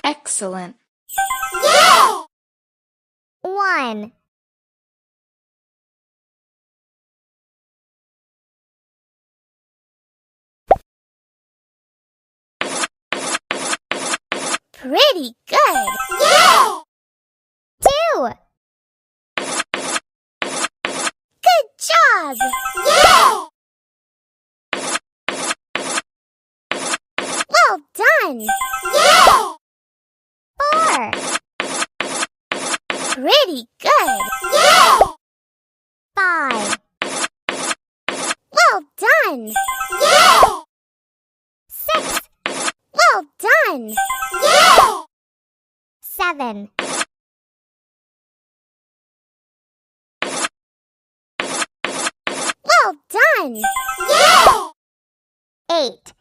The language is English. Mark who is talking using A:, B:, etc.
A: Excellent.
B: Yeah! 1. Pretty good. Yeah! 2. Good job. Yeah! Well done. Yeah! 4. Pretty good. Yeah! 5. Well done. Yeah! 6. Well done. Yeah! 7. Well done. Yeah! 8.